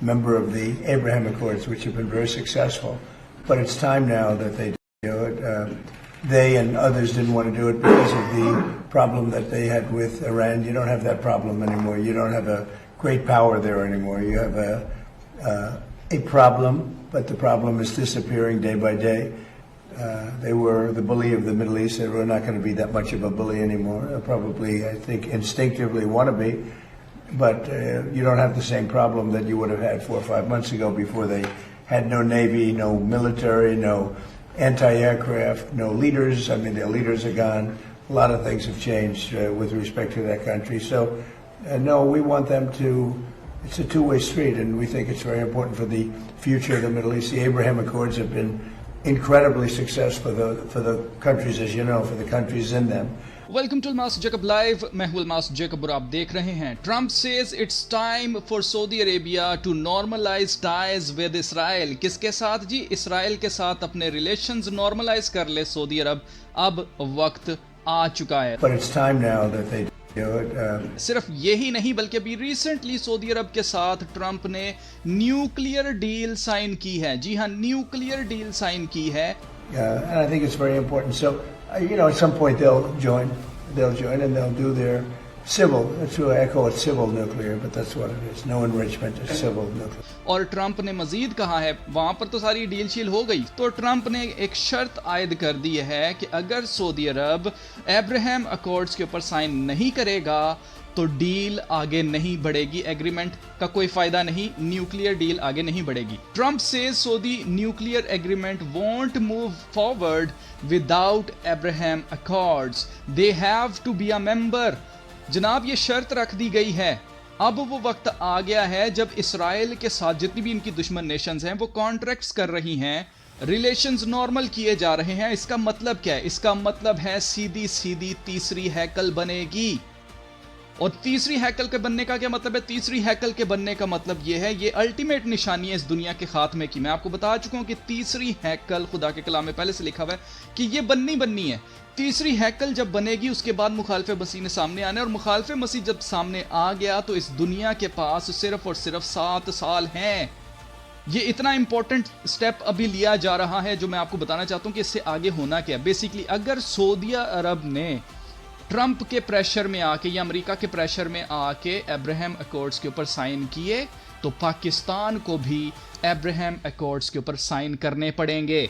member of the Abraham Accords, which have been very successful. But it's time now that they do it. They and others didn't want to do it because of the problem that they had with Iran. You don't have that problem anymore. You don't have a great power there anymore. You have a problem, but the problem is disappearing day by day. They were the bully of the Middle East. They were not going to be that much of a bully anymore. They'll probably, I think, instinctively want to be. But you don't have the same problem that you would have had 4 or 5 months ago before they had no Navy, no military, no anti-aircraft, no leaders. I mean, their leaders are gone. A lot of things have changed with respect to that country. So, no, we want them to, it's a two-way street, and we think it's very important for the future of the Middle East. The Abraham Accords have been incredibly successful for the countries, as you know, for the countries in them. Welcome to Almas Jacob live. मैं हूं Almas Jacob और आप देख रहे हैं Trump says it's time for Saudi Arabia to normalise ties with Israel. किसके साथ जी? Israel के साथ अपने रिलेशंस नॉर्मलाइज कर ले सऊदी अरब। अब वक्त आ चुका है। But it's time now that they do it. सिर्फ यही नहीं बल्कि अभी रिसेंटली सऊदी अरब के साथ ट्रंप ने न्यूक्लियर डील साइन की है। जी हाँ, न्यूक्लियर डील साइन की है। And I think it's very important. So, at some point they'll join and they'll do their civil. That's why I call it civil nuclear, but that's what it is. No enrichment, it's civil nuclear. और Trump ने मजीद कहा है, वहां पर तो सारी deal शील हो गई, तो ट्रंप ने एक शर्त आयद कर दी है कि अगर सऊदी अरब अब्राहम अकॉर्ड्स के ऊपर साइन नहीं करेगा तो डील आगे नहीं बढ़ेगी, एग्रीमेंट का कोई फायदा नहीं, न्यूक्लियर डील आगे नहीं बढ़ेगी। Trump says Saudi nuclear agreement won't move forward without Abraham Accords, they have to be a member. जनाब, ये शर्त रख दी गई है। अब वो वक्त आ गया है जब इसराइल के साथ जितनी भी इनकी दुश्मन नेशंस हैं वो कॉन्ट्रैक्ट्स कर रही हैं, रिलेशंस नॉर्मल किए जा रहे हैं। इसका मतलब क्या है? इसका मतलब है सीधी सीधी तीसरी हैकल बनेगी। और तीसरी हैकल के बनने का क्या मतलब है? तीसरी हैकल के बनने का मतलब यह है, ये अल्टीमेट निशानी है इस दुनिया के खात्मे की। मैं आपको बता चुका हूं कि तीसरी हैकल खुदा के कलाम में पहले से लिखा हुआ है कि ये बननी है। तीसरी हैकल जब बनेगी उसके बाद मुखालिफ मसीह ने सामने आना है, और मुखालिफ मसीह जब सामने आ गया तो इस दुनिया के पास सिर्फ और सिर्फ 7 साल हैं। ये इतना इंपॉर्टेंट स्टेप अभी लिया जा रहा है जो मैं आपको बताना चाहता हूं कि इससे आगे होना क्या। बेसिकली अगर सऊदी अरब ने ट्रंप के प्रेशर में आके या अमेरिका के प्रेशर में आके अब्राहम अकॉर्ड्स के ऊपर साइन किए तो पाकिस्तान को भी अब्राहम अकॉर्ड्स के ऊपर साइन करने पड़ेंगे।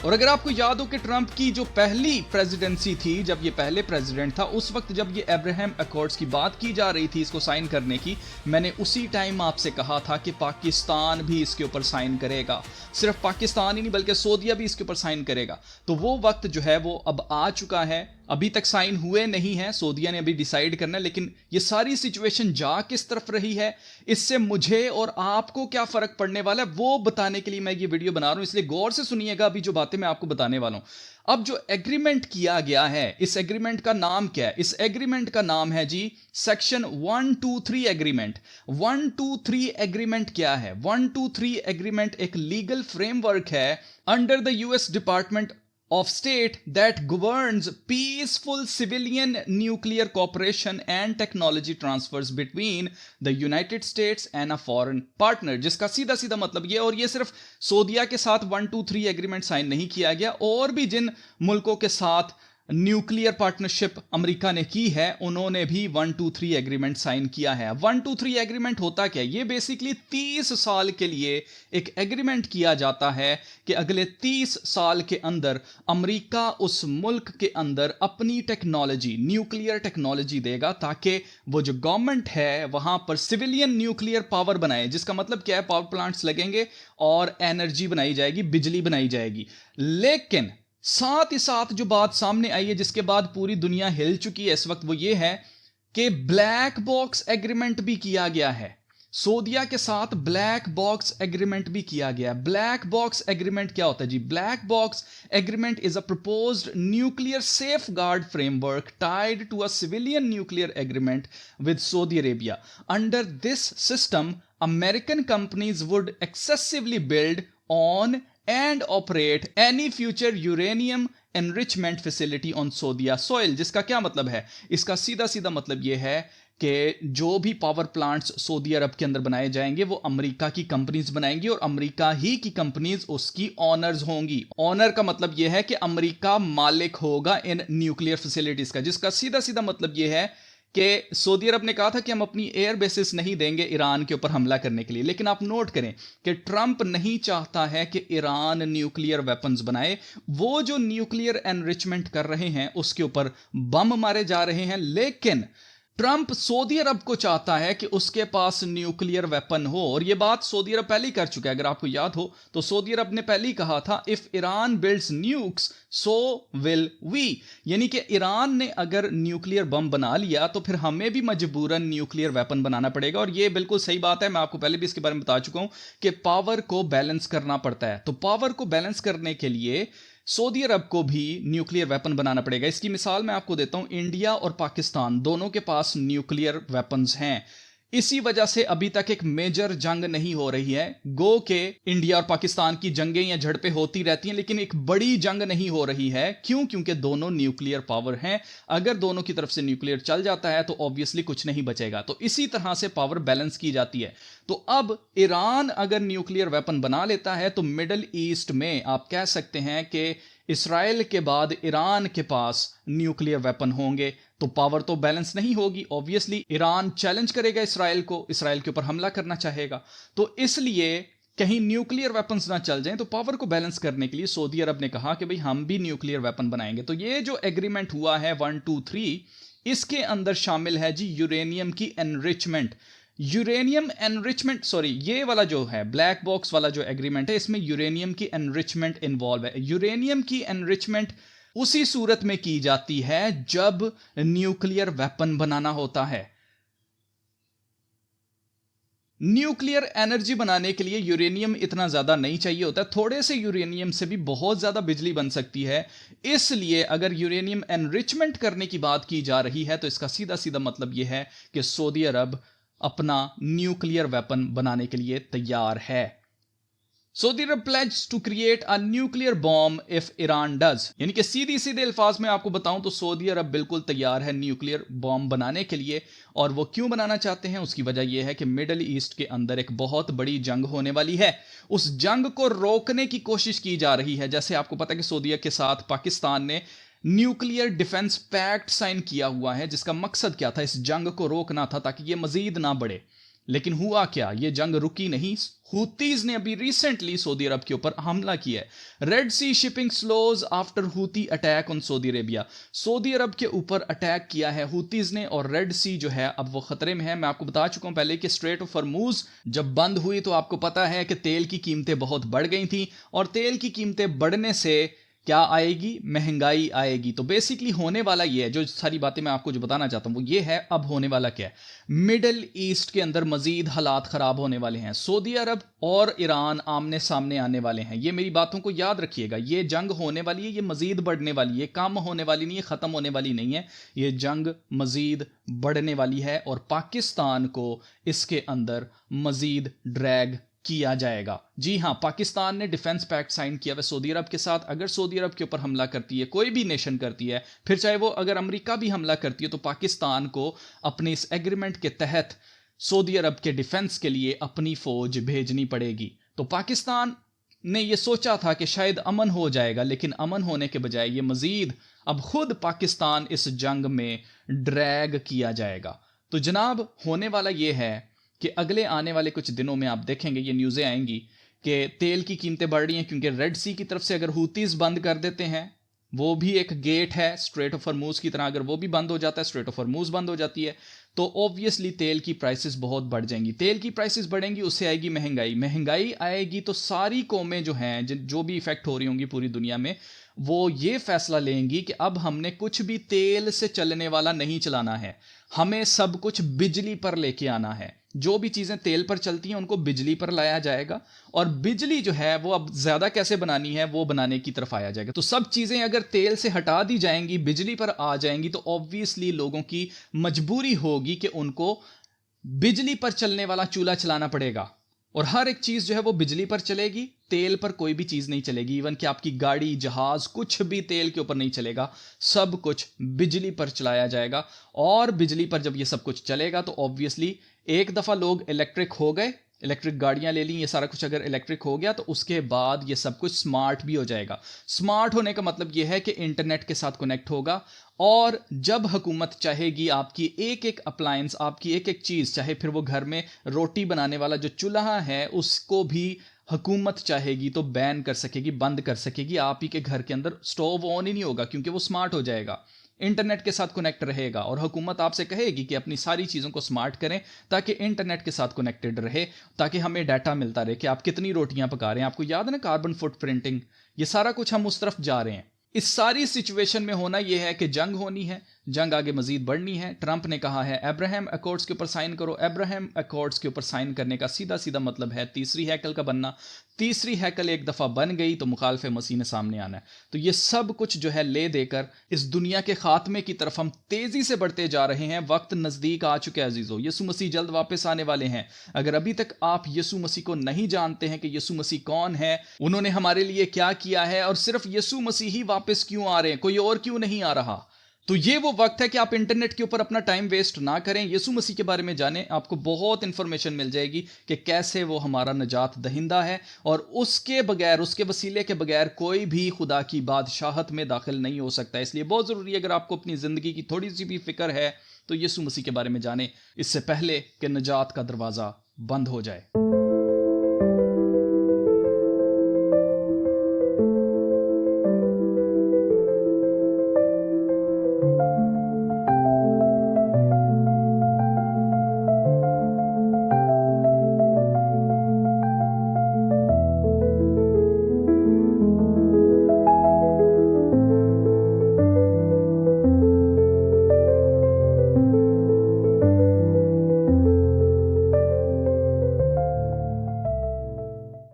और अगर आपको याद हो कि ट्रंप की जो पहली प्रेसिडेंसी थी, जब ये पहले प्रेसिडेंट था, उस वक्त जब ये अब्राहम अकॉर्ड्स की बात की जा रही थी इसको साइन करने की, मैंने उसी टाइम आपसे कहा था कि पाकिस्तान भी इसके ऊपर साइन करेगा। सिर्फ पाकिस्तान ही नहीं बल्कि सऊदीया भी इसके ऊपर साइन करेगा। तो वो वक्त जो है वो अब आ चुका है। अभी तक साइन हुए नहीं है, सऊदीया ने अभी डिसाइड करना है, लेकिन ये सारी सिचुएशन जा किस तरफ रही है, इससे मुझे और आपको क्या फर्क पड़ने वाला है वो बताने के लिए मैं ये वीडियो बना रहा हूं। इसलिए गौर से सुनिएगा अभी जो बातें मैं आपको बताने वाला हूं। अब जो एग्रीमेंट किया गया है, इस एग्रीमेंट का नाम क्या है? इस एग्रीमेंट का नाम है जी सेक्शन 123 एग्रीमेंट। 123 एग्रीमेंट क्या है? 123 एग्रीमेंट एक लीगल फ्रेमवर्क है under the US department of state that governs peaceful civilian nuclear cooperation and technology transfers between the United States and a foreign partner, जिसका सीधा सीधा मतलब ये, और ये सिर्फ सऊदीया के साथ 123 एग्रीमेंट साइन नहीं किया गया, और भी जिन मुल्कों के साथ न्यूक्लियर पार्टनरशिप अमेरिका ने की है उन्होंने भी 123 एग्रीमेंट साइन किया है। 123 एग्रीमेंट होता क्या है? ये बेसिकली 30 साल के लिए एक एग्रीमेंट किया जाता है कि अगले 30 साल के अंदर अमेरिका उस मुल्क के अंदर अपनी टेक्नोलॉजी, न्यूक्लियर टेक्नोलॉजी देगा ताकि वो जो गवर्नमेंट है वहां पर सिविलियन न्यूक्लियर पावर बनाए। जिसका मतलब क्या है? पावर प्लांट्स लगेंगे और एनर्जी बनाई जाएगी, बिजली बनाई जाएगी। लेकिन साथ ही साथ जो बात सामने आई है जिसके बाद पूरी दुनिया हिल चुकी है इस वक्त, वो ये है कि ब्लैक बॉक्स एग्रीमेंट भी किया गया है। सऊदीया के साथ ब्लैक बॉक्स एग्रीमेंट भी किया गया। ब्लैक बॉक्स एग्रीमेंट क्या होता है जी? Black box agreement is a proposed nuclear safeguard framework tied to a civilian nuclear agreement with Saudi Arabia. Under this system American companies would excessively build own and operate any future uranium enrichment facility on Saudi soil. जिसका क्या मतलब है? इसका सीधा सीधा मतलब यह है कि जो भी पावर प्लांट्स सऊदी अरब के अंदर बनाए जाएंगे वो अमेरिका की कंपनीज बनाएंगी और अमेरिका ही की कंपनीज उसकी ऑनर्स होंगी। ऑनर का मतलब यह है कि अमेरिका मालिक होगा इन न्यूक्लियर फैसिलिटीज का, जिसका सीधा सीधा मतलब यह है कि सऊदी अरब ने कहा था कि हम अपनी एयर बेसिस नहीं देंगे ईरान के ऊपर हमला करने के लिए। लेकिन आप नोट करें कि ट्रंप नहीं चाहता है कि ईरान न्यूक्लियर वेपन्स बनाए। वो जो न्यूक्लियर एनरिचमेंट कर रहे हैं उसके ऊपर बम मारे जा रहे हैं, लेकिन ट्रंप सऊदी अरब को चाहता है कि उसके पास न्यूक्लियर वेपन हो। और यह बात सऊदी अरब पहले ही कर चुका है। अगर आपको याद हो तो सऊदी अरब ने पहले ही कहा था, if Iran builds nukes so will we, यानी कि ईरान ने अगर न्यूक्लियर बम बना लिया तो फिर हमें भी मजबूरन न्यूक्लियर वेपन बनाना पड़ेगा। और यह बिल्कुल सही बात है, मैं आपको पहले भी इसके बारे में बता चुका हूं कि पावर को बैलेंस करना पड़ता है। तो पावर को बैलेंस करने के लिए सऊदी अरब को भी न्यूक्लियर वेपन बनाना पड़ेगा। इसकी मिसाल मैं आपको देता हूं, इंडिया और पाकिस्तान दोनों के पास न्यूक्लियर वेपन्स हैं। इसी वजह से अभी तक एक मेजर जंग नहीं हो रही है। गो के इंडिया और पाकिस्तान की जंगें या झड़पें होती रहती हैं, लेकिन एक बड़ी जंग नहीं हो रही है। क्यों? क्योंकि दोनों न्यूक्लियर पावर हैं। अगर दोनों की तरफ से न्यूक्लियर चल जाता है तो ऑब्वियसली कुछ नहीं बचेगा। तो इसी तरह से पावर बैलेंस की जाती है। तो अब ईरान अगर न्यूक्लियर वेपन बना लेता है तो मिडल ईस्ट में आप कह सकते हैं कि इसराइल के बाद ईरान के पास न्यूक्लियर वेपन होंगे। तो पावर तो बैलेंस नहीं होगी। ऑब्वियसली ईरान चैलेंज करेगा इसराइल को, इसराइल के ऊपर हमला करना चाहेगा। तो इसलिए कहीं न्यूक्लियर वेपन्स ना चल जाएं, तो पावर को बैलेंस करने के लिए सऊदी अरब ने कहा कि भाई हम भी न्यूक्लियर वेपन बनाएंगे। तो ये जो एग्रीमेंट हुआ है 1, 2, 3, इसके अंदर शामिल है जी यूरेनियम की एनरिचमेंट। यूरेनियम एनरिचमेंट, सॉरी, ये वाला जो है ब्लैक बॉक्स वाला जो एग्रीमेंट है, इसमें यूरेनियम की एनरिचमेंट इन्वॉल्व है। यूरेनियम की एनरिचमेंट उसी सूरत में की जाती है जब न्यूक्लियर वेपन बनाना होता है। न्यूक्लियर एनर्जी बनाने के लिए यूरेनियम इतना ज्यादा नहीं चाहिए होता। थोड़े से यूरेनियम से भी बहुत ज्यादा बिजली बन सकती है। इसलिए अगर यूरेनियम एनरिचमेंट करने की बात की जा रही है तो इसका सीधा सीधा मतलब यह है कि सऊदी अरब अपना न्यूक्लियर वेपन बनाने के लिए तैयार है। Saudi Arab pledges to create a nuclear bomb if Iran does, यानी कि सीधी सीधे अल्फाज में आपको बताऊं तो सऊदी अरब बिल्कुल तैयार है न्यूक्लियर बॉम्ब बनाने के लिए। और वो क्यों बनाना चाहते हैं? उसकी वजह यह है कि मिडल ईस्ट के अंदर एक बहुत बड़ी जंग होने वाली है। उस जंग को रोकने की कोशिश की जा रही है। जैसे आपको पता है कि सऊदी के साथ पाकिस्तान ने न्यूक्लियर डिफेंस पैक्ट साइन किया हुआ है, जिसका मकसद क्या था? इस जंग को रोकना था ताकि यह मजीद ना बढ़े। लेकिन हुआ क्या? यह जंग रुकी नहीं। हूतीज ने अभी रिसेंटली सऊदी अरब के ऊपर हमला किया है। Red sea shipping slows after Houthi attack on Saudi Arabia. Saudi Arab के ऊपर अटैक किया है हूतीज ने और रेड सी जो है अब वो खतरे में है। मैं आपको बता चुका हूं पहले कि स्ट्रेट ऑफ हॉर्मूज जब बंद हुई तो आपको पता है कि तेल की कीमतें बहुत बढ़ गई थी और तेल की कीमतें बढ़ने से क्या आएगी? महंगाई आएगी। तो बेसिकली होने वाला ये है, जो सारी बातें मैं आपको जो बताना चाहता हूं वो ये है, अब होने वाला क्या है? मिडल ईस्ट के अंदर मजीद हालात खराब होने वाले हैं। सऊदी अरब और ईरान आमने सामने आने वाले हैं। ये मेरी बातों को याद रखिएगा। ये जंग होने वाली है, ये मजीद बढ़ने वाली है, कम होने वाली नहीं है, खत्म होने वाली नहीं है। ये जंग मजीद बढ़ने वाली है और पाकिस्तान को इसके अंदर मजीद ड्रैग किया जाएगा। जी हां, पाकिस्तान ने डिफेंस पैक्ट साइन किया है सऊदी अरब के साथ। अगर सऊदी अरब के ऊपर हमला करती है, कोई भी नेशन करती है, फिर चाहे वो अगर अमेरिका भी हमला करती है, तो पाकिस्तान को अपने इस एग्रीमेंट के तहत सऊदी अरब के डिफेंस के लिए अपनी फौज भेजनी पड़ेगी। तो पाकिस्तान ने यह सोचा था कि शायद अमन हो जाएगा, लेकिन अमन होने के बजाय ये मजीद अब खुद पाकिस्तान इस जंग में ड्रैग किया जाएगा। तो जनाब होने वाला यह है कि अगले आने वाले कुछ दिनों में आप देखेंगे ये न्यूज़ें आएंगी कि तेल की कीमतें बढ़ रही हैं, क्योंकि रेड सी की तरफ से अगर हूतीज बंद कर देते हैं, वो भी एक गेट है स्ट्रेट ऑफ हॉर्मूज की तरह, अगर वो भी बंद हो जाता है, स्ट्रेट ऑफ हॉर्मूज बंद हो जाती है, तो ऑब्वियसली तेल की प्राइसेस बहुत बढ़ जाएंगी। तेल की प्राइसेस बढ़ेंगी, उससे आएगी महंगाई। महंगाई आएगी तो सारी कौमें जो हैं, जो भी इफेक्ट हो रही होंगी पूरी दुनिया में, वो ये फैसला लेंगी कि अब हमने कुछ भी तेल से चलने वाला नहीं चलाना है, हमें सब कुछ बिजली पर लेके आना है। जो भी चीजें तेल पर चलती हैं उनको बिजली पर लाया जाएगा और बिजली जो है वो अब ज्यादा कैसे बनानी है वो बनाने की तरफ आया जाएगा। तो सब चीजें अगर तेल से हटा दी जाएंगी, बिजली पर आ जाएंगी, तो ऑब्वियसली लोगों की मजबूरी होगी कि उनको बिजली पर चलने वाला चूल्हा चलाना पड़ेगा। और हर एक चीज जो है वो बिजली पर चलेगी, तेल पर कोई भी चीज नहीं चलेगी। इवन कि आपकी गाड़ी, जहाज, कुछ भी तेल के ऊपर नहीं चलेगा, सब कुछ बिजली पर चलाया जाएगा। और बिजली पर जब ये सब कुछ चलेगा तो ऑब्वियसली एक दफा लोग इलेक्ट्रिक हो गए, इलेक्ट्रिक गाड़ियां ले ली, ये सारा कुछ अगर इलेक्ट्रिक हो गया तो उसके बाद ये सब कुछ स्मार्ट भी हो जाएगा। स्मार्ट होने का मतलब ये है कि इंटरनेट के साथ कनेक्ट होगा, और जब हुकूमत चाहेगी आपकी एक एक अप्लायंस, आपकी एक एक चीज़, चाहे फिर वो घर में रोटी बनाने वाला जो चूल्हा है उसको भी हुकूमत चाहेगी तो बैन कर सकेगी, बंद कर सकेगी। आप ही के घर के अंदर स्टोव ऑन ही नहीं होगा क्योंकि वो स्मार्ट हो जाएगा, इंटरनेट के साथ कनेक्ट रहेगा। और हुकूमत आपसे कहेगी कि अपनी सारी चीज़ों को स्मार्ट करें ताकि इंटरनेट के साथ कनेक्टेड रहे, ताकि हमें डाटा मिलता रहे कि आप कितनी रोटियां पका रहे हैं। आपको याद है ना कार्बन फुटप्रिंटिंग, ये सारा कुछ हम उस तरफ जा रहे हैं। इस सारी सिचुएशन में होना यह है कि जंग होनी है, जंग आगे मजीद बढ़नी है। ट्रंप ने कहा है अब्राहम अकॉर्ड्स के ऊपर साइन करो। अब्राहम अकॉर्ड्स के ऊपर साइन करने का सीधा सीधा मतलब है तीसरी हैकल का बनना। तीसरी हैकल एक दफ़ा बन गई तो मुखालफ मसीह ने सामने आना है। तो ये सब कुछ जो है ले देकर इस दुनिया के खात्मे की तरफ हम तेज़ी से बढ़ते जा रहे हैं। वक्त नज़दीक आ चुका है अजीज़ों, यीशु मसीह जल्द वापस आने वाले हैं। अगर अभी तक आप यीशु मसीह को नहीं जानते हैं कि यीशु मसीह कौन है, उन्होंने हमारे लिए क्या किया है, और सिर्फ यीशु मसीह ही वापस क्यों आ रहे हैं, कोई और क्यों नहीं आ रहा, तो ये वो वक्त है कि आप इंटरनेट के ऊपर अपना टाइम वेस्ट ना करें, यीशु मसीह के बारे में जानें। आपको बहुत इंफॉर्मेशन मिल जाएगी कि कैसे वो हमारा निजात दहिंदा है, और उसके बगैर, उसके वसीले के बगैर कोई भी खुदा की बादशाहत में दाखिल नहीं हो सकता। इसलिए बहुत ज़रूरी है, अगर आपको अपनी ज़िंदगी की थोड़ी सी भी फिक्र है तो यीशु मसीह के बारे में जानें, इससे पहले कि निजात का दरवाज़ा बंद हो जाए।